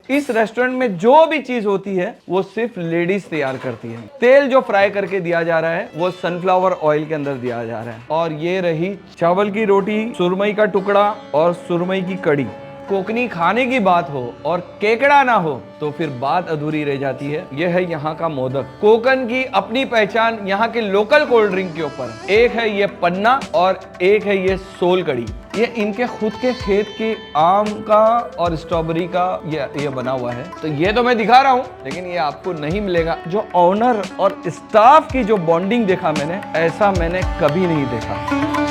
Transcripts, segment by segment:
इस रेस्टोरेंट में जो भी चीज होती है वो सिर्फ लेडीज तैयार करती है। तेल जो फ्राई करके दिया जा रहा है वो सनफ्लावर ऑयल के अंदर दिया जा रहा है। और ये रही चावल की रोटी, सुरमई का टुकड़ा और सुरमई की कड़ी। कोकनी खाने की बात हो और केकड़ा ना हो तो फिर बात अधूरी रह जाती है। यह है यहाँ का मोदक। कोकन की अपनी पहचान यहाँ के लोकल कोल्ड ड्रिंक के ऊपर, एक है ये पन्ना और एक है ये सोल कड़ी। ये इनके खुद के खेत के आम का और स्ट्रॉबेरी का ये बना हुआ है। तो ये तो मैं दिखा रहा हूँ, लेकिन ये आपको नहीं मिलेगा। जो ऑनर और स्टाफ की जो बॉन्डिंग देखा मैंने, ऐसा मैंने कभी नहीं देखा।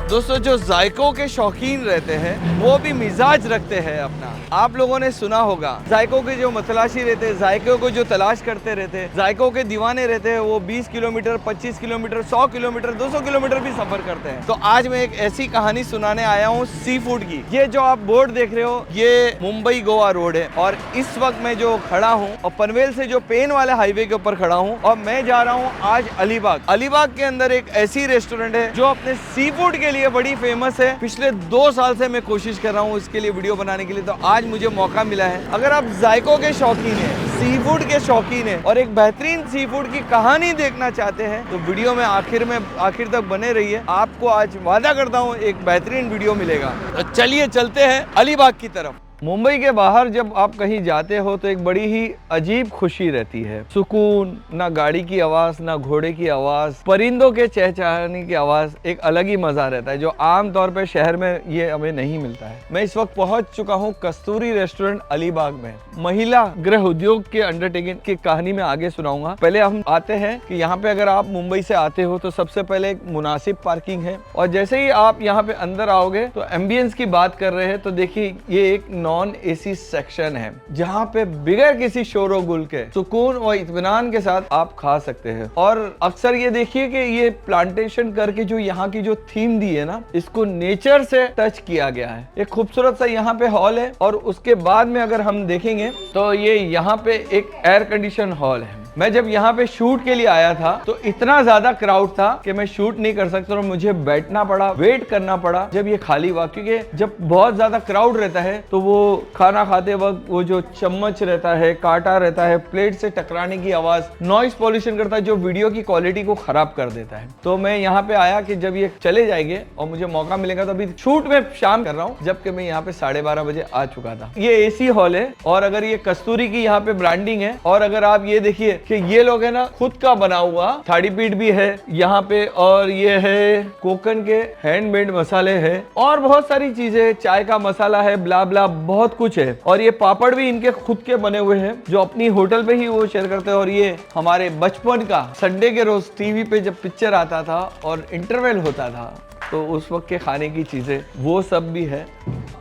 दोस्तों, जो जायकों के शौकीन रहते हैं वो भी मिजाज रखते हैं अपना। आप लोगों ने सुना होगा, जायकों के जो मतलाशी रहते हैं, जायकों को जो तलाश करते रहते हैं, जायकों के दीवाने रहते हैं, वो 20 किलोमीटर, 25 किलोमीटर, 100 किलोमीटर, 200 किलोमीटर भी सफर करते हैं। तो आज मैं एक ऐसी कहानी सुनाने आया हूँ सी फूड की। ये जो आप बोर्ड देख रहे हो, ये मुंबई गोवा रोड है और इस वक्त मैं जो खड़ा हूँ और पनवेल से जो पेन वाले हाईवे के ऊपर खड़ा हूँ और मैं जा रहा हूँ आज अलीबाग। अलीबाग के अंदर एक ऐसी रेस्टोरेंट है जो अपने सी फूड के लिए बड़ी फेमस है। पिछले 2 साल से मैं कोशिश कर रहा हूँ इसके लिए वीडियो बनाने के लिए, तो आज मुझे मौका मिला है। अगर आप जायकों के शौकीन हैं, सी फूड के शौकीन हैं और एक बेहतरीन सी फूड की कहानी देखना चाहते हैं तो वीडियो में आखिर तक बने रहिए। आपको आज वादा करता हूँ एक बेहतरीन वीडियो मिलेगा। तो चलिए चलते हैं अलीबाग की तरफ। मुंबई के बाहर जब आप कहीं जाते हो तो एक बड़ी ही अजीब खुशी रहती है। सुकून, ना गाड़ी की आवाज, ना घोड़े की आवाज, परिंदों के चहचहाने की आवाज, एक अलग ही मजा रहता है जो आम तौर पे शहर में ये हमें नहीं मिलता है। मैं इस वक्त पहुंच चुका हूं कस्तूरी रेस्टोरेंट अलीबाग में। महिला गृह उद्योग के अंडरटेकिंग की कहानी में आगे सुनाऊंगा। पहले हम आते हैं कि यहाँ पे अगर आप मुंबई से आते हो तो सबसे पहले एक मुनासिब पार्किंग है और जैसे ही आप यहाँ पे अंदर आओगे तो एम्बियंस की बात कर रहे हैं तो देखिए ये एक नॉन एसी सेक्शन है जहां पे बिगैर किसी शोर और गुल के सुकून और इत्मीनान के साथ आप खा सकते हैं। और अक्सर ये देखिए कि ये प्लांटेशन करके जो यहाँ की जो थीम दी है ना, इसको नेचर से टच किया गया है। एक खूबसूरत सा यहाँ पे हॉल है और उसके बाद में अगर हम देखेंगे तो ये यहाँ पे एक एयर कंडीशन हॉल है। मैं जब यहाँ पे शूट के लिए आया था तो इतना ज्यादा क्राउड था कि मैं शूट नहीं कर सकता और मुझे बैठना पड़ा, वेट करना पड़ा जब ये खाली हुआ, क्योंकि जब बहुत ज्यादा क्राउड रहता है तो वो खाना खाते वक्त वो जो चम्मच रहता है, कांटा रहता है, प्लेट से टकराने की आवाज, नॉइस पॉल्यूशन करता है जो वीडियो की क्वालिटी को खराब कर देता है। तो मैं यहाँ पे आया कि जब ये चले जाएंगे और मुझे मौका मिलेगा तो अभी शूट में शाम कर रहा हूँ, जबकि मैं यहाँ पे 12:30 बजे आ चुका था। ये एसी हॉल है और अगर ये कस्तूरी की यहाँ पे ब्रांडिंग है और अगर आप ये देखिए कि ये लोग है ना खुद का बना हुआ थाली पीठ भी है यहाँ पे और ये है कोकन के हैंडमेड मसाले है और बहुत सारी चीजें, चाय का मसाला है, ब्ला ब्ला बहुत कुछ है। और ये पापड़ भी इनके खुद के बने हुए हैं जो अपनी होटल पे ही वो शेयर करते हैं। और ये हमारे बचपन का संडे के रोज टीवी पे जब पिक्चर आता था और इंटरवल होता था तो उस वक्त के खाने की चीजें वो सब भी है।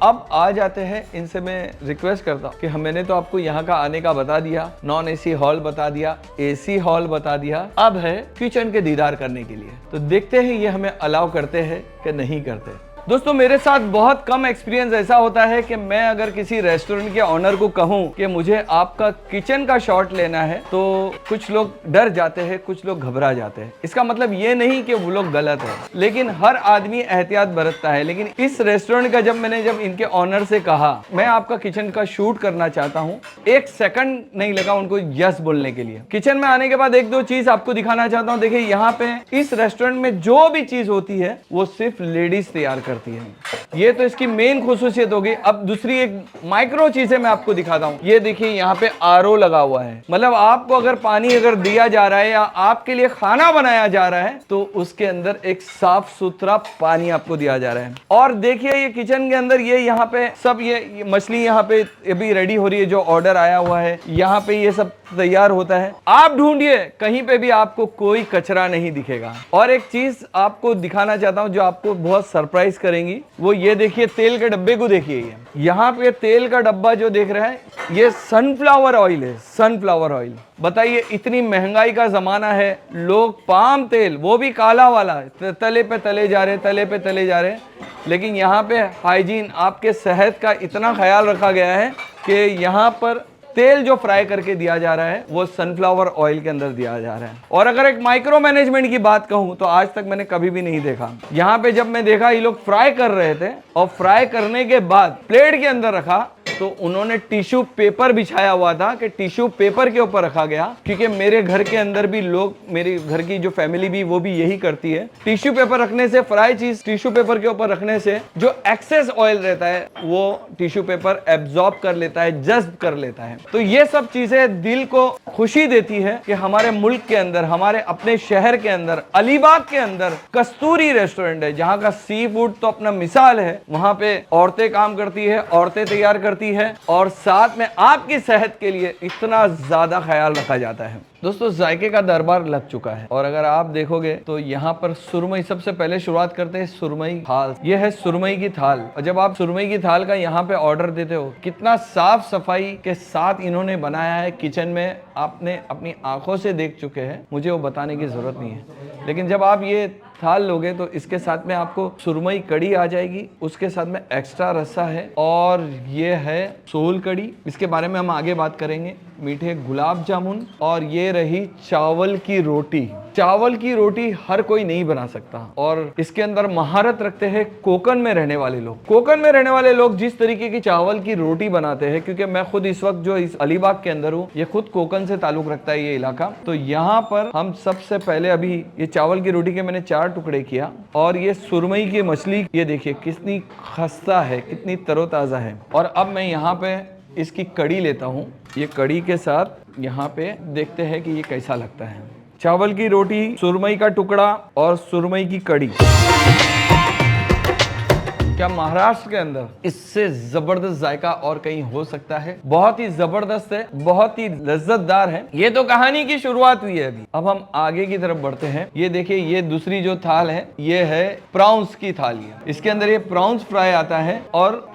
अब आ जाते हैं, इनसे मैं रिक्वेस्ट करता हूँ कि मैंने तो आपको यहाँ का आने का बता दिया, नॉन एसी हॉल बता दिया, एसी हॉल बता दिया, अब है किचन के दीदार करने के लिए। तो देखते हैं ये हमें अलाउ करते हैं कि नहीं करते। दोस्तों, मेरे साथ बहुत कम एक्सपीरियंस ऐसा होता है कि मैं अगर किसी रेस्टोरेंट के ऑनर को कहूं कि मुझे आपका किचन का शॉट लेना है तो कुछ लोग डर जाते हैं, कुछ लोग घबरा जाते हैं। इसका मतलब ये नहीं कि वो लोग गलत है, लेकिन हर आदमी एहतियात बरतता है। लेकिन इस रेस्टोरेंट का जब इनके ऑनर से कहा मैं आपका किचन का शूट करना चाहता हूँ, 1 सेकंड नहीं लगा उनको यस बोलने के लिए। किचन में आने के बाद 1-2 चीज आपको दिखाना चाहता हूँ। देखिए यहाँ पे इस रेस्टोरेंट में जो भी चीज होती है वो सिर्फ लेडीज तैयार करती है। ये तो इसकी मेन खुसूसियत होगी। अब दूसरी एक माइक्रो चीजें मैं आपको दिखाता हूं। ये देखिए यहाँ पे आरओ लगा हुआ है, मतलब आपको अगर पानी अगर दिया जा रहा है या आपके लिए खाना बनाया जा रहा है तो उसके अंदर एक साफ सुथरा पानी आपको दिया जा रहा है। और देखिए ये किचन के अंदर ये यहाँ पे सब ये मछली यहाँ पे अभी रेडी हो रही है, जो ऑर्डर आया हुआ है यहाँ पे ये सब तैयार होता है। आप ढूंढिए कहीं पे भी आपको कोई कचरा नहीं दिखेगा। और एक चीज आपको दिखाना चाहता हूँ जो आपको बहुत सरप्राइज करेंगी, वो ये देखिए तेल के डब्बे को देखिए। ये यहाँ पे तेल का डब्बा जो देख रहे हैं ये सनफ्लावर ऑयल है, सनफ्लावर ऑयल। बताइए इतनी महंगाई का जमाना है, लोग पाम तेल वो भी काला वाला तले पे तले जा रहे, तले पे तले जा रहे, लेकिन यहाँ पे हाइजीन, आपके सेहत का इतना ख्याल रखा गया है कि यहाँ पर तेल जो फ्राई करके दिया जा रहा है वो सनफ्लावर ऑयल के अंदर दिया जा रहा है। और अगर एक माइक्रो मैनेजमेंट की बात कहूं तो आज तक मैंने कभी भी नहीं देखा। यहाँ पे जब मैं देखा ये लोग फ्राई कर रहे थे और फ्राई करने के बाद प्लेट के अंदर रखा तो उन्होंने टिश्यू पेपर बिछाया हुआ था कि टिश्यू पेपर के ऊपर रखा गया, क्योंकि मेरे घर के अंदर भी लोग, मेरे घर की जो फैमिली भी वो भी यही करती है। टिश्यू पेपर रखने से, फ्राई चीज टिश्यू पेपर के ऊपर रखने से जो एक्सेस ऑयल रहता है वो टिश्यू पेपर एब्जॉर्ब कर लेता है, जज्ब कर लेता है। तो ये सब चीजें दिल को खुशी देती है कि हमारे मुल्क के अंदर, हमारे अपने शहर के अंदर, अलीबाग के अंदर कस्तूरी रेस्टोरेंट है, जहां का सी फूड तो अपना मिसाल है। वहां पे औरतें काम करती है, औरतें तैयार करती है और साथ में आपकी सेहत के लिए इतना ज्यादा ख्याल रखा जाता है। दोस्तों, जायके का दरबार लग चुका है और अगर आप देखोगे तो यहाँ पर सुरमई, सबसे पहले शुरुआत करते हैं सुरमई थाल। ये है सुरमई की थाल और जब आप सुरमई की थाल का यहाँ पे ऑर्डर देते हो, कितना साफ सफाई के साथ इन्होंने बनाया है किचन में, आपने अपनी आंखों से देख चुके हैं, मुझे वो बताने की जरूरत नहीं है। लेकिन जब आप ये थाल लोगे तो इसके साथ में आपको सुरमई कड़ी आ जाएगी, उसके साथ में एक्स्ट्रा रस्सा है और ये है सोल कड़ी, इसके बारे में हम आगे बात करेंगे। मीठे गुलाब जामुन और ये रही चावल की रोटी। चावल की रोटी हर कोई नहीं बना सकता और इसके अंदर महारत रखते हैं कोकन में रहने वाले लोग। कोकन में रहने वाले लोग जिस तरीके की चावल की रोटी बनाते हैं, क्योंकि मैं खुद इस वक्त जो इस अलीबाग के अंदर हूँ, ये खुद कोकन से ताल्लुक रखता है ये इलाका। तो यहाँ पर हम सबसे पहले अभी ये चावल की रोटी के मैंने 4 टुकड़े किया और ये सुरमई की मछली, ये देखिए कितनी खस्ता है, कितनी तरोताजा है। और अब मैं यहाँ पे इसकी कड़ी लेता हूँ। ये कड़ी के साथ यहाँ पे देखते हैं कि ये कैसा लगता है। चावल की रोटी, सुरमई का टुकड़ा और सुरमई की कड़ी। क्या महाराष्ट्र के अंदर इससे जबरदस्त जायका और कहीं हो सकता है? बहुत ही जबरदस्त है, बहुत ही लज्जतदार है। ये तो कहानी की शुरुआत हुई है अभी। अब हम आगे की तरफ बढ़ते हैं। ये देखिए, ये दूसरी जो थाल है ये है प्राउंस की थाली है। इसके अंदर ये प्राउंस फ्राई आता है और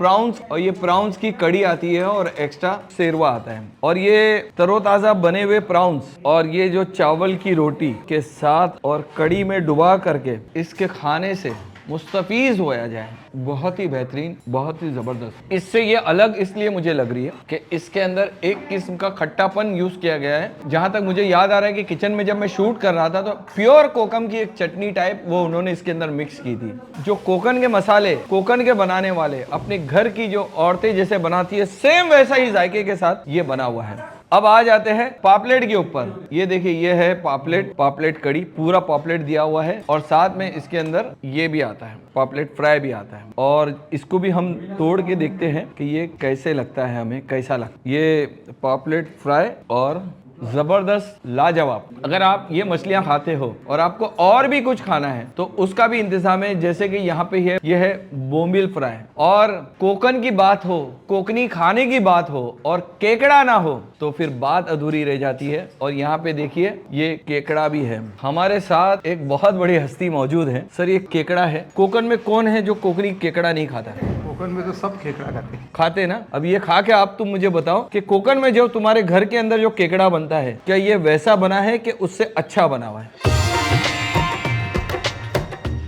ये प्राउंस की कड़ी आती है और एक्स्ट्रा शेरवा आता है। और ये तरोताजा बने हुए प्राउंस और ये जो चावल की रोटी के साथ और कड़ी में डुबा करके इसके खाने से मुस्तफीज होया जाए, बहुत ही बेहतरीन, बहुत ही जबरदस्त। इससे ये अलग इसलिए मुझे लग रही है कि इसके अंदर एक किस्म का खट्टापन यूज किया गया है। जहां तक मुझे याद आ रहा है कि किचन में जब मैं शूट कर रहा था तो प्योर कोकम की एक चटनी टाइप वो उन्होंने इसके अंदर मिक्स की थी। जो कोकन के मसाले, कोकन के बनाने वाले अपने घर की जो औरतें जैसे बनाती है, सेम वैसा ही जायके के साथ ये बना हुआ है। अब आ जाते हैं पापलेट के ऊपर। ये देखिए, ये है पापलेट कड़ी, पूरा पापलेट दिया हुआ है और साथ में इसके अंदर ये भी आता है, पापलेट फ्राई भी आता है। और इसको भी हम तोड़ के देखते हैं कि ये कैसे लगता है, हमें कैसा लगता है। ये पापलेट फ्राई और जबरदस्त, लाजवाब। अगर आप ये मछलियां खाते हो और आपको और भी कुछ खाना है तो उसका भी इंतजाम है। जैसे कि यहाँ पे ये है बोम्बिल फ्राई। और कोकन की बात हो, कोकनी खाने की बात हो और केकड़ा ना हो तो फिर बात अधूरी रह जाती है। और यहाँ पे देखिए, ये केकड़ा भी है। हमारे साथ एक बहुत बड़ी हस्ती मौजूद है। सर, ये केकड़ा है। कोकन में कौन है जो कोकनी केकड़ा नहीं खाता है? कोकन में तो सब केकड़ा खाते ना। अब ये खा के आप तुम मुझे बताओ कि कोकन में जो तुम्हारे घर के अंदर जो केकड़ा बनता है, क्या ये वैसा बना है कि उससे अच्छा बना हुआ है?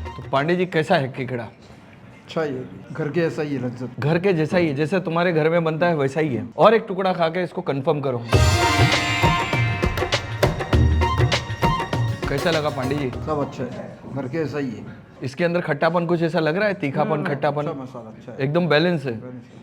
तो पांडे जी, कैसा है केकड़ा? अच्छा ही है, घर के जैसा ही है, लज्जत घर के जैसा ही है, जैसे तुम्हारे घर में बनता है वैसा ही है। और एक टुकड़ा खा के इसको कंफर्म करो, कैसा लगा पांडे जी? सब अच्छा है, घर के जैसा ही है। इसके अंदर खट्टापन कुछ ऐसा लग रहा है? तीखापन, खट्टापन, मसाला अच्छा है, एकदम बैलेंस है,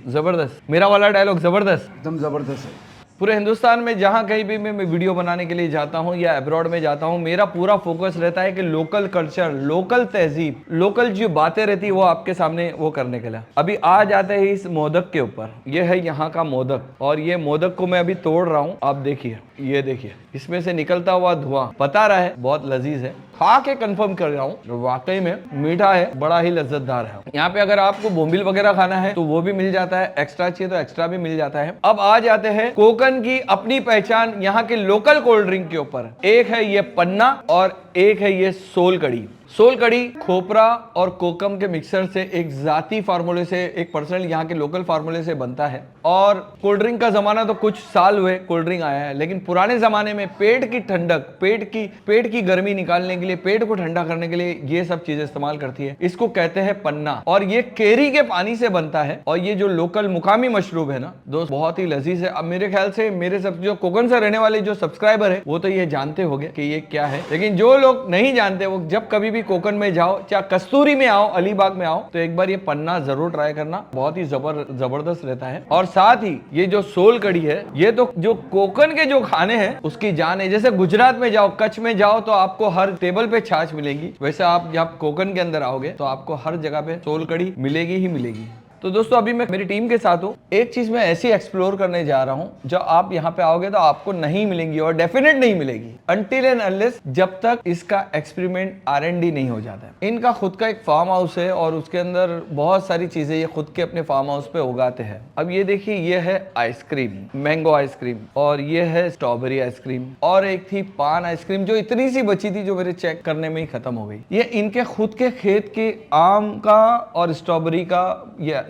जबरदस्त। मेरा वाला डायलॉग जबरदस्त, एकदम जबरदस्त है। पूरे हिंदुस्तान में जहाँ कहीं भी मैं वीडियो बनाने के लिए जाता हूँ या अब्रॉड में जाता हूँ, मेरा पूरा फोकस रहता है कि लोकल कल्चर, लोकल तहजीब, लोकल जो बातें रहती है वो आपके सामने वो करने के लिए। अभी आ जाते हैं इस मोदक के ऊपर। ये है यहाँ का मोदक और ये मोदक को मैं अभी तोड़ रहा हूँ। आप देखिए, ये देखिए, इसमें से निकलता हुआ धुआं बता रहा है बहुत लजीज है। खा के कंफर्म कर रहा हूँ, वाकई में मीठा है, बड़ा ही लज्जतदार है। यहाँ पे अगर आपको बोम्बिल वगैरह खाना है तो वो भी मिल जाता है, एक्स्ट्रा चाहिए तो एक्स्ट्रा भी मिल जाता है। अब आ जाते हैं कोकन की अपनी पहचान यहाँ के लोकल कोल्ड ड्रिंक के ऊपर। एक है ये पन्ना और एक है ये सोल कड़ी। सोल कड़ी खोपरा और कोकम के मिक्सर से एक जाती फार्मूले से, एक पर्सनल यहाँ के लोकल फार्मूले से बनता है। और कोल्ड ड्रिंक का जमाना तो कुछ साल हुए कोल्ड ड्रिंक आया है, लेकिन पुराने जमाने में पेट की ठंडक, पेट की गर्मी निकालने के लिए, पेट को ठंडा करने के लिए ये सब चीजें इस्तेमाल करती है। इसको कहते हैं पन्ना और ये केरी के पानी से बनता है। और ये जो लोकल मुकामी मशरूब है ना दोस्त, बहुत ही लजीज है। अब मेरे ख्याल से मेरे सब जो कोकन से रहने वाले जो सब्सक्राइबर है वो तो ये जानते होंगे कि ये क्या है, लेकिन जो लोग नहीं जानते वो जब कभी भी कोकन में जाओ, चाहे कस्तूरी में आओ, अलीबाग में आओ, तो एक बार ये पन्ना जरूर ट्राई करना, बहुत ही जबरदस्त रहता है। और साथ ही ये जो सोल कड़ी है, ये तो जो कोकन के जो खाने हैं उसकी जान है। जैसे गुजरात में जाओ, कच्छ में जाओ तो आपको हर टेबल पे छाछ मिलेगी, वैसे आप जब कोकन के अंदर आओगे तो आपको हर जगह पे सोल कड़ी मिलेगी ही मिलेगी। तो दोस्तों अभी मैं मेरी टीम के साथ हूँ। एक चीज मैं ऐसी एक्सप्लोर करने जा रहा हूँ जो आप यहाँ पे आओगे तो आपको नहीं मिलेंगी और डेफिनेट नहीं मिलेगी अनटिल एंड अनलेस जब तक इसका एक्सपेरिमेंट R&D नहीं हो जाता है। इनका खुद का एक फार्म हाउस है और उसके अंदर बहुत सारी चीजें ये खुद के अपने फार्म हाउस पे उगाते हैं। अब ये देखिए, ये है आइसक्रीम, मैंगो आइसक्रीम, और ये है स्ट्रॉबेरी आइसक्रीम, और एक थी पान आइसक्रीम जो इतनी सी बची थी जो मेरे चेक करने में ही खत्म हो गई। ये इनके खुद के खेत के आम का और स्ट्रॉबेरी का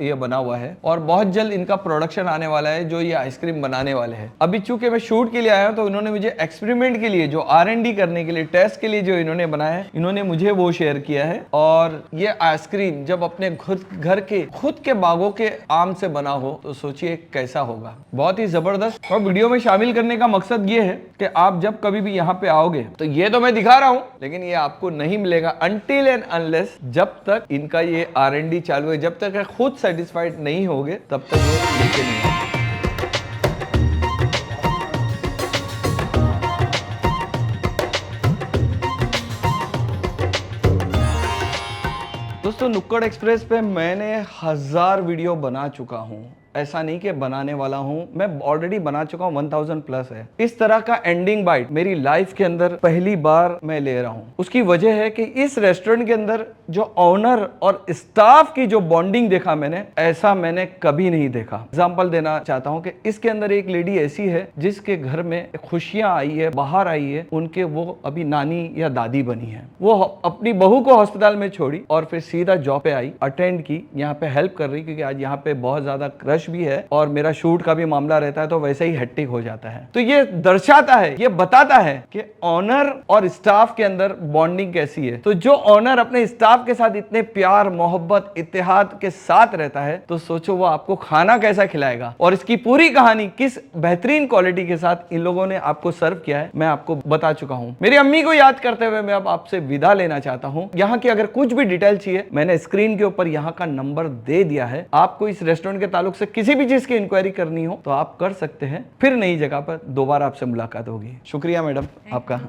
ये बना हुआ है और बहुत जल्द इनका प्रोडक्शन आने वाला है जो ये आइसक्रीम बनाने वाले हैं। अभी चूंकि मैं शूट के लिए आया हूं तो इन्होंने मुझे एक्सपेरिमेंट के लिए, जो R&D करने के लिए, टेस्ट के लिए जो इन्होंने बनाया है, इन्होंने मुझे वो शेयर किया है। और ये आइसक्रीम जब अपने घर के खुद के बागों के आम से बना हो तो सोचिए कैसा होगा, बहुत ही जबरदस्त। और वीडियो में शामिल करने का मकसद ये है कि आप जब कभी भी यहाँ पे आओगे तो ये तो मैं दिखा रहा हूँ, लेकिन ये आपको नहीं मिलेगा अनटिल एंड अनलेस जब तक इनका ये R&D चालू है, जब तक खुद सेटिस्फाइड नहीं होगे तब तक वो लेके नहीं आएंगे। दोस्तों नुक्कड़ एक्सप्रेस पे मैंने 1000 वीडियो बना चुका हूं, ऐसा नहीं कि बनाने वाला हूं, मैं ऑलरेडी बना चुका हूं, 1000 प्लस है। इस तरह का एंडिंग बाइट मेरी लाइफ के अंदर पहली बार मैं ले रहा हूं। उसकी वजह है कि इस रेस्टोरेंट के अंदर जो ऑनर और स्टाफ की जो बॉन्डिंग देखा मैंने, ऐसा मैंने कभी नहीं देखा। एग्जाम्पल देना चाहता हूं कि इसके अंदर एक लेडी ऐसी है जिसके घर में खुशियां आई है, बाहर आई है, उनके वो अभी नानी या दादी बनी है। वो अपनी बहू को हॉस्पिटल में छोड़ी और फिर सीधा जॉब पे आई, अटेंड की, यहाँ पे हेल्प कर रही, क्योंकि आज यहाँ पे बहुत ज्यादा रश भी है और मेरा शूट का भी मामला रहता है तो वैसे ही हेक्टिक हो जाता है। तो ये दर्शाता है, ये बताता है कि ऑनर और स्टाफ के अंदर बॉन्डिंग कैसी है। तो जो ऑनर अपने स्टाफ के साथ इतने प्यार, मोहब्बत, इत्तेहाद के साथ रहता है तो सोचो वो आपको खाना कैसा खिलाएगा। और इसकी पूरी कहानी किस बेहतरीन क्वालिटी के साथ इन लोगों ने आपको सर्व किया है मैं आपको बता चुका हूं। मेरी अम्मी को याद करते हुए मैं अब आपसे विदा लेना चाहता हूं। यहाँ की अगर कुछ भी डिटेल चाहिए, मैंने स्क्रीन के ऊपर यहाँ का नंबर दे दिया है। आपको इस रेस्टोरेंट के ताल्लुक से किसी भी चीज की इंक्वायरी करनी हो तो आप कर सकते हैं। फिर नई जगह पर दोबारा आपसे मुलाकात होगी। शुक्रिया मैडम आपका।